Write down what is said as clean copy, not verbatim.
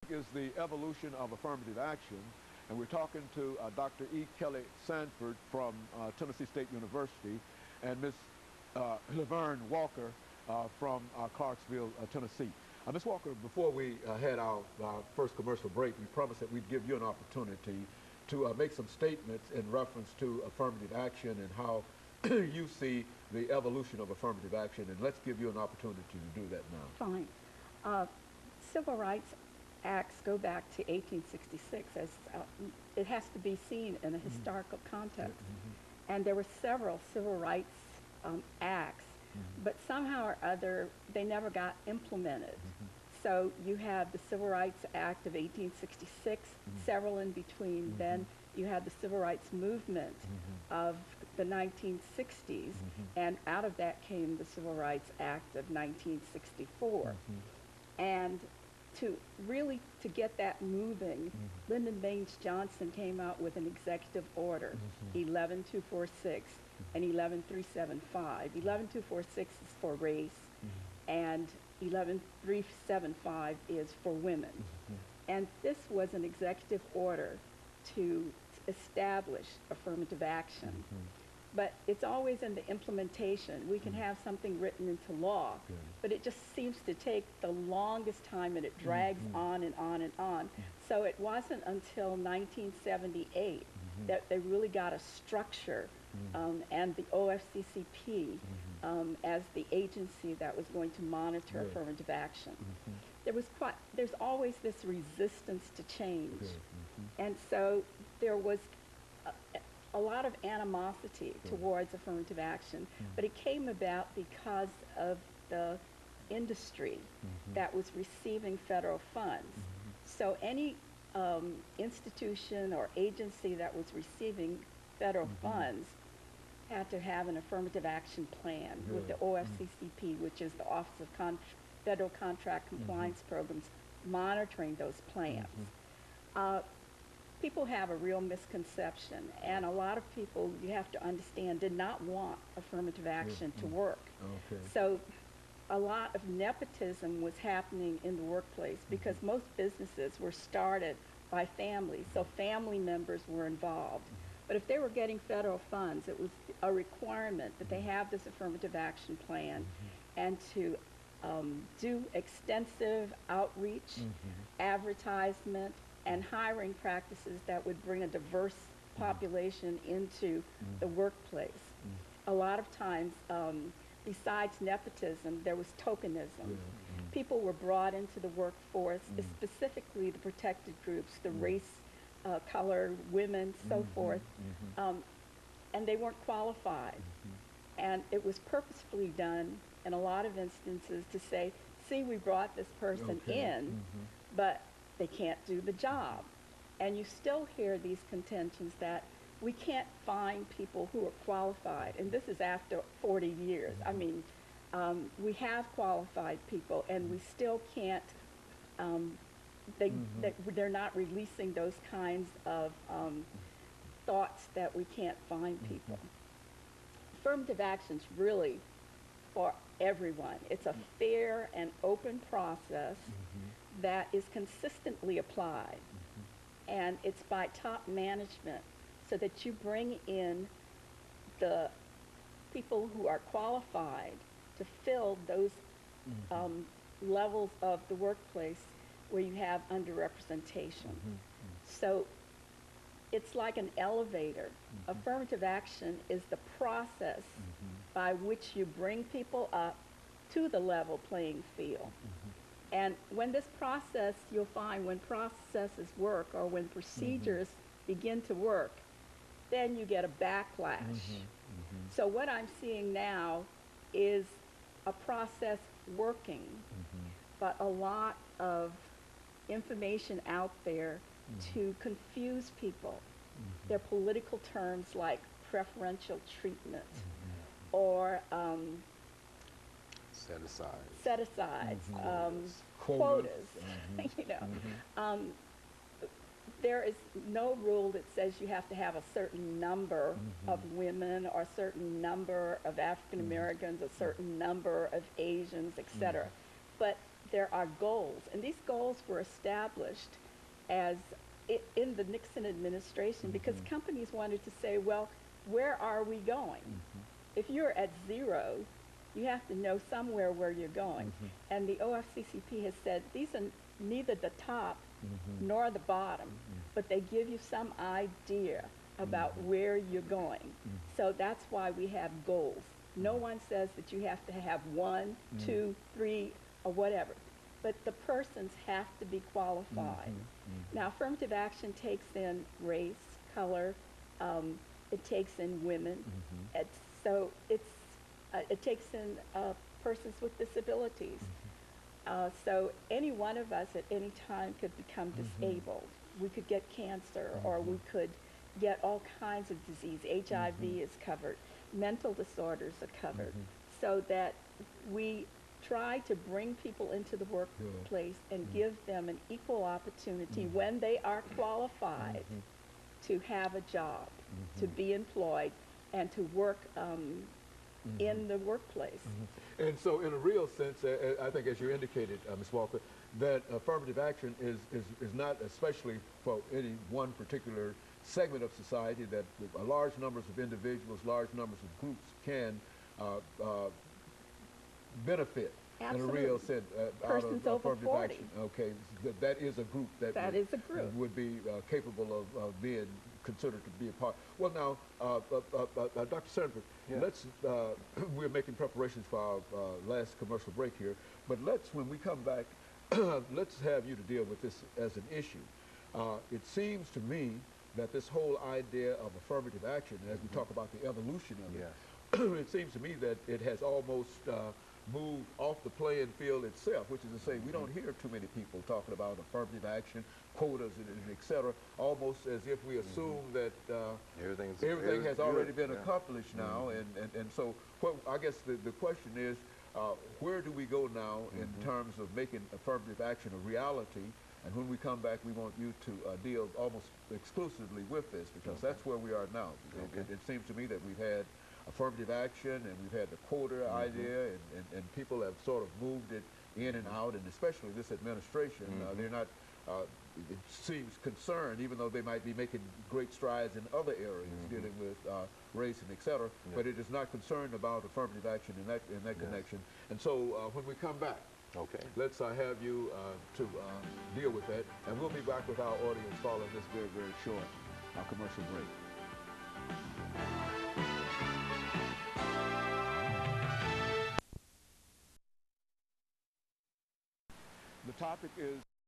Is the evolution of affirmative action, and we're talking to Dr. E. KSanford from Tennessee State University and Ms. LWalker from Clarksville, Tennessee. Ms. Walker, before we had our first commercial break, we promised that we'd give you an opportunity to make some statements in reference to affirmative action and how you see the evolution of affirmative action, and let's give you an opportunity to do that now. Fine. Civil rights acts go back to 1866 as it has to be seen in a historical context. And there were several civil rights acts, but somehow or other they never got implemented. So you have the Civil Rights Act of 1866, several in between. Then you had the Civil Rights Movement of the 1960s, and out of that came the Civil Rights Act of 1964. And to get that moving, Lyndon Baines Johnson came out with an executive order, 11246 and 11375. 11246 is for race, and 11375 is for women. And this was an executive order to establish affirmative action. But it's always in the implementation. We can have something written into law, but it just seems to take the longest time, and it drags on and on and on. So it wasn't until 1978 that they really got a structure, and the OFCCP as the agency that was going to monitor affirmative action. There's always this resistance to change. And so there was a lot of animosity towards affirmative action, but it came about because of the industry that was receiving federal funds. So any institution or agency that was receiving federal funds had to have an affirmative action plan with the OFCCP, which is the Office of Federal Contract Compliance Programs, monitoring those plans. People have a real misconception, and a lot of people, you have to understand, did not want affirmative action to work. So a lot of nepotism was happening in the workplace because most businesses were started by families, so family members were involved. But if they were getting federal funds, it was a requirement that they have this affirmative action plan and to do extensive outreach, advertisement, and hiring practices that would bring a diverse population into the workplace. A lot of times, besides nepotism, there was tokenism. People were brought into the workforce, specifically the protected groups, the race, color, women, so forth, and they weren't qualified. And it was purposefully done in a lot of instances to say, see, we brought this person in, but they can't do the job. And you still hear these contentions that we can't find people who are qualified. And this is after 40 years. I mean, we have qualified people, and we still can't, they're not releasing those kinds of thoughts that we can't find people. Affirmative action's really for everyone. It's a fair and open process that is consistently applied, and it's by top management, so that you bring in the people who are qualified to fill those levels of the workplace where you have underrepresentation. So it's like an elevator. Affirmative action is the process by which you bring people up to the level playing field. And when this process, you'll find when processes work or when procedures begin to work, then you get a backlash. So what I'm seeing now is a process working, but a lot of information out there to confuse people. They're political terms like preferential treatment or set-asides, quotas. You know, there is no rule that says you have to have a certain number of women or a certain number of African Americans, a certain number of Asians, etc. but there are goals, and these goals were established as in the Nixon administration because companies wanted to say, well, where are we going? If you're at zero, you have to know somewhere where you're going. And the OFCCP has said these are neither the top nor the bottom, but they give you some idea about where you're going. So that's why we have goals. No one says that you have to have 1, 2, 3, or whatever, but the persons have to be qualified. Now, affirmative action takes in race, color, it takes in women, it takes in persons with disabilities. So any one of us at any time could become disabled. We could get cancer, or we could get all kinds of disease. HIV is covered. Mental disorders are covered. So that we try to bring people into the workplace and give them an equal opportunity when they are qualified to have a job, to be employed, and to work in the workplace. And so in a real sense, I think as you indicated, Ms. Walker, that affirmative action is not especially for any one particular segment of society, that large numbers of individuals, large numbers of groups can benefit. Absolutely. In a real sense Persons out of over affirmative 40. action. Okay, that is a group that would be capable of being considered to be a part. Well, now, Dr. Sanford, let's we're making preparations for our last commercial break here, but when we come back, let's have you to deal with this as an issue. It seems to me that this whole idea of affirmative action, as we talk about the evolution of it, it seems to me that it has almost moved off the playing field itself, which is to say we don't hear too many people talking about affirmative action, quotas, and et cetera, almost as if we assume that everything has already been accomplished now. And so I guess the question is, where do we go now in terms of making affirmative action a reality? And when we come back, we want you to deal almost exclusively with this, because that's where we are now. It seems to me that we've had affirmative action, and we've had the quota idea, and people have sort of moved it in and out, and especially this administration, they're not, it seems, concerned, even though they might be making great strides in other areas dealing with race and et cetera, but it is not concerned about affirmative action in that connection. And so when we come back, let's have you to deal with that, and we'll be back with our audience following this very, very short commercial break. The topic is